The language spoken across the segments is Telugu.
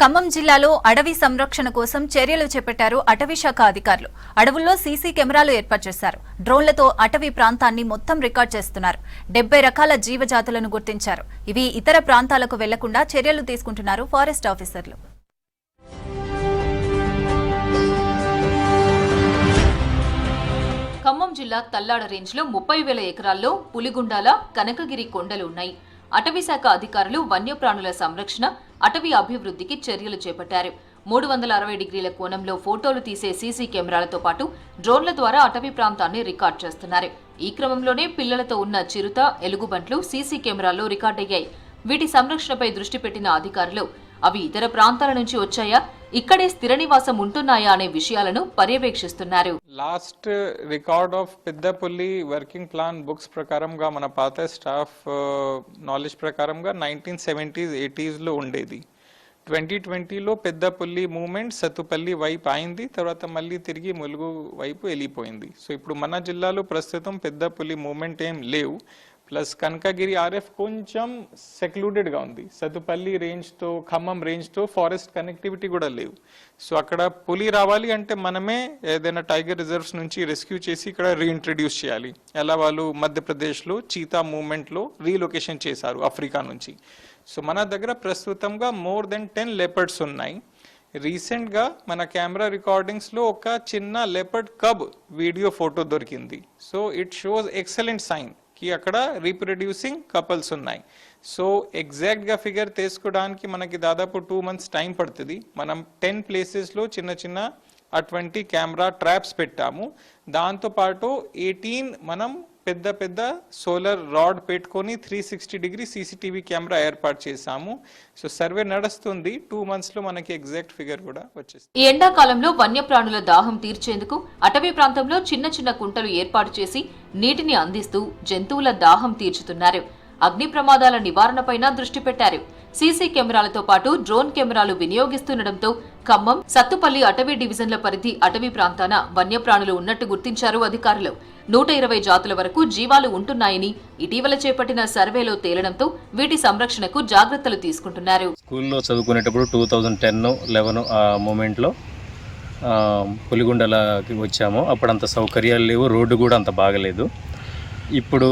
ఖమ్మం జిల్లాలో అడవి సంరక్షణ కోసం చర్యలు చేపట్టారు అటవీ శాఖ అధికారులు. అడవుల్లో సీసీ కెమెరాలు ఏర్పాటు చేశారు. డ్రోన్లతో అటవీ ప్రాంతాన్ని మొత్తం రికార్డ్ చేస్తున్నారు. 70 రకాల జీవజాతులను గుర్తించారు. ఇవి ఇతర ప్రాంతాలకు వెళ్లకుండా చర్యలు తీసుకుంటున్నారు ఫారెస్ట్ ఆఫీసర్లు. ఖమ్మం జిల్లా తల్లాడ రేంజ్లో 30,000 ఎకరాల్లో పులిగుండాల, కనకగిరి కొండలు ఉన్నాయి. అటవీ శాఖ అధికారులు వన్యప్రాణుల సంరక్షణ, అటవీ అభివృద్ధికి చర్యలు చేపట్టారు. 360 డిగ్రీల కోణంలో ఫోటోలు తీసే సీసీ కెమెరాలతో పాటు డ్రోన్ల ద్వారా అటవీ ప్రాంతాన్ని రికార్డ్ చేస్తున్నారు. ఈ క్రమంలోనే పిల్లలతో ఉన్న చిరుత, ఎలుగుబంట్లు సీసీ కెమెరాల్లో రికార్డయ్యాయి. వీటి సంరక్షణపై దృష్టి పెట్టిన అధికారులు అవి ఇతర ప్రాంతాల నుంచి వచ్చాయా, ఇక్కడే స్థిర నివాసం ఉంటున్నాయా అనే విషయాలను పర్యవేక్షిస్తున్నారు. Last record of Peddapalli working plan books ప్రకారంగా మన పాత స్టాఫ్ నాలెడ్జ్ ప్రకారంగా 1970s 80s లో ఉండేది. 2020లో పెద్దపల్లి మూవ్మెంట్ సత్తుపల్లి వైపు అయింది, తర్వాత మళ్ళీ తిరిగి ములుగు వైపు వెళ్ళిపోయింది. సో ఇప్పుడు మన జిల్లాలో ప్రస్తుతం పెద్దపల్లి మూవ్మెంట్ ఏం లేవు. ప్లస్ కనకగిరి ఆర్ఎఫ్ కొంచెం సెక్లూడెడ్గా ఉంది. సత్తుపల్లి రేంజ్తో, ఖమ్మం రేంజ్తో ఫారెస్ట్ కనెక్టివిటీ కూడా లేవు. సో అక్కడ పులి రావాలి అంటే మనమే ఏదైనా టైగర్ రిజర్వ్స్ నుంచి రెస్క్యూ చేసి ఇక్కడ రీఇంట్రడ్యూస్ చేయాలి. ఎలా వాళ్ళు మధ్యప్రదేశ్లో చీతా మూవ్మెంట్లో రీలొకేషన్ చేశారు ఆఫ్రికా నుంచి. సో మన దగ్గర ప్రస్తుతంగా మోర్ దెన్ 10 లెపర్డ్స్ ఉన్నాయి. రీసెంట్గా మన కెమెరా రికార్డింగ్స్లో ఒక చిన్న లెపర్డ్ కబ్ వీడియో ఫోటో దొరికింది. So it shows excellent sign కి అక్కడ రీప్రొడ్యూసింగ్ కపుల్స్ ఉన్నాయి. సో ఎగ్జాక్ట్గా ఫిగర్ తీసుకోవడానికి మనకి దాదాపు 2 months టైం పడుతుంది. మనం 10 ప్లేసెస్లో చిన్న చిన్న అటువంటి కెమెరా ట్రాప్స్ పెట్టాము. దాంతోపాటు 18 మనం పెద్ద పెద్ద సోలార్ రాడ్ పెట్టుకొని 360 డిగ్రీ సీసీటీవీ కెమెరా ఏర్పాటు చేశాము. సో సర్వే నడుస్తుంది. 2 months లో మనకి ఎగ్జాక్ట్ ఫిగర్ కూడా వచ్చేస్తుంది. ఈ ఎండాకాలంలో వన్యప్రాణుల దాహం తీర్చేందుకు అటవీ ప్రాంతంలో చిన్న చిన్న కుంటలు ఏర్పాటు చేసి నీటిని అందిస్తూ జంతువుల దాహం తీర్చుతున్నారు. అగ్ని ప్రమాదాల నివారణపైన దృష్టి పెట్టారు. సీసీ కెమెరాలతో పాటు డ్రోన్ కెమెరాలు వినియోగిస్తుండటంతో ఖమ్మం, సత్తుపల్లి అటవీ డివిజన్ల పరిధి అటవీ ప్రాంతాన వన్యప్రాణులు ఉన్నట్టు గుర్తించారు అధికారులు. 120 జాతుల వరకు జీవాలు ఉంటున్నాయని ఇటీవల చేపట్టిన సర్వేలో తేలడంతో వీటి సంరక్షణకు జాగ్రత్తలు తీసుకుంటున్నారు. స్కూల్లో చదువుకునేటప్పుడు 2010-11 ఆ మూమెంట్లో పులిగుండలకి వచ్చాము. అప్పుడు అంత సౌకర్యాలు లేవు, రోడ్డు కూడా అంత బాగలేదు. ఇప్పుడు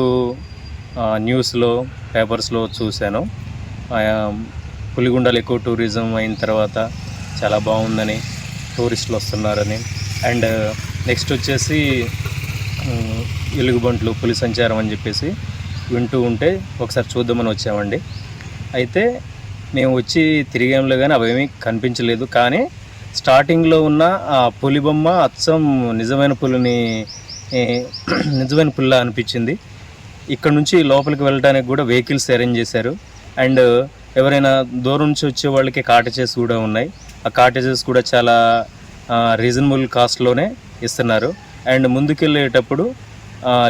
న్యూస్లో, పేపర్స్లో చూశాను. పులిగుండలు ఎక్కువ టూరిజం అయిన తర్వాత చాలా బాగుందని, టూరిస్టులు వస్తున్నారని. అండ్ నెక్స్ట్ వచ్చేసి ఎలుగుబంట్లు, పులి సంచారం అని చెప్పేసి వింటూ ఉంటే ఒకసారి చూద్దామని వచ్చామండి. అయితే మేము వచ్చి తిరిగేంలో కానీ అవేమీ కనిపించలేదు. కానీ స్టార్టింగ్లో ఉన్న ఆ పులి బొమ్మ అచ్చం నిజమైన పులిలా అనిపించింది. ఇక్కడ నుంచి లోపలికి వెళ్ళడానికి కూడా వెహికల్స్ అరేంజ్ చేశారు. అండ్ ఎవరైనా దూరం నుంచి వచ్చే వాళ్ళకి కాటేజెస్ కూడా ఉన్నాయి. ఆ కాటేజెస్ కూడా చాలా రీజనబుల్ కాస్ట్లోనే ఇస్తున్నారు. అండ్ ముందుకెళ్ళేటప్పుడు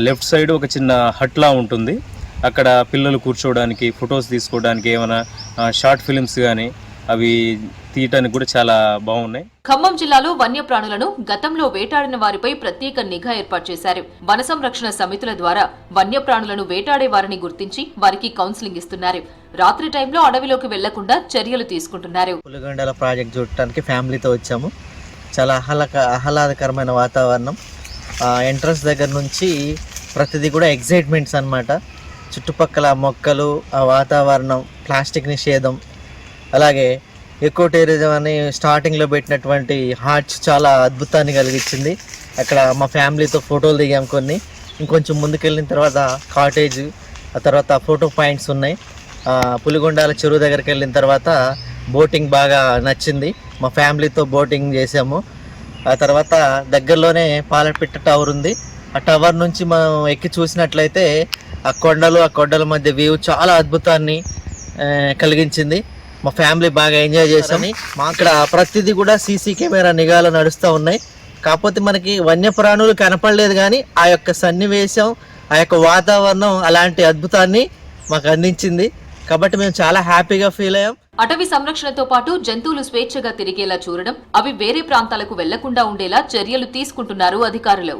లెఫ్ట్ సైడ్ ఒక చిన్న హట్లా ఉంటుంది. అక్కడ పిల్లలు కూర్చోవడానికి, ఫొటోస్ తీసుకోవడానికి, ఏమైనా షార్ట్ ఫిలిమ్స్ కానీ అవి తీయటానికి కూడా చాలా బాగున్నాయి. ఖమ్మం జిల్లాలో వన్యప్రాణులను గతంలో వేటాడిన వారిపై ప్రత్యేక నిఘా ఏర్పాటు చేశారు. వన సంరక్షణ సమితుల ద్వారా వన్యప్రాణులను వేటాడే వారిని గుర్తించి వారికి కౌన్సిలింగ్ ఇస్తున్నారు. రాత్రి టైంలో అడవిలోకి వెళ్లకుండా చర్యలు తీసుకుంటున్నారు. పులిగొండల ప్రాజెక్ట్ చూడటానికి ఫ్యామిలీతో వచ్చాము. చాలా ఆహ్లాదకరమైన వాతావరణం. ఎంట్రన్స్ దగ్గర నుంచి ప్రతిదీ కూడా ఎగ్జైట్మెంట్స్ అన్నమాట. చుట్టుపక్కల మొక్కలు, ఆ వాతావరణం, ప్లాస్టిక్ నిషేధం, అలాగే ఎకో టూరిజం అని స్టార్టింగ్లో పెట్టినటువంటి హార్ట్స్ చాలా అద్భుతాన్ని కలిగించింది. అక్కడ మా ఫ్యామిలీతో ఫోటోలు దిగాం కొన్ని. ఇంకొంచెం ముందుకెళ్ళిన తర్వాత కాటేజ్, ఆ తర్వాత ఫోటో పాయింట్స్ ఉన్నాయి. పులిగొండాల చెరువు దగ్గరికి వెళ్ళిన తర్వాత బోటింగ్ బాగా నచ్చింది. మా ఫ్యామిలీతో బోటింగ్ చేసాము. ఆ తర్వాత దగ్గరలోనే పాలపిట్ట టవర్ ఉంది. ఆ టవర్ నుంచి మనం ఎక్కి చూసినట్లయితే ఆ కొండల మధ్య వ్యూ చాలా అద్భుతాన్ని కలిగించింది. మా ఫ్యామిలీ బాగా ఎంజాయ్ చేసాము. ఇక్కడ ప్రతిదీ కూడా సీసీ కెమెరా నిఘాలో నడుస్తూ ఉన్నాయి. కాకపోతే మనకి వన్యప్రాణులు కనపడలేదు, కానీ ఆ యొక్క సన్నివేశం, ఆ యొక్క వాతావరణం అలాంటి అద్భుతాన్ని మాకు అందించింది. కాబట్టి మేము చాలా హ్యాపీగా ఫీల్ అయ్యాం. అటవీ సంరక్షణతో పాటు జంతువులు స్వేచ్ఛగా తిరిగేలా చూడడం, అవి వేరే ప్రాంతాలకు వెళ్లకుండా ఉండేలా చర్యలు తీసుకుంటున్నారు అధికారులు.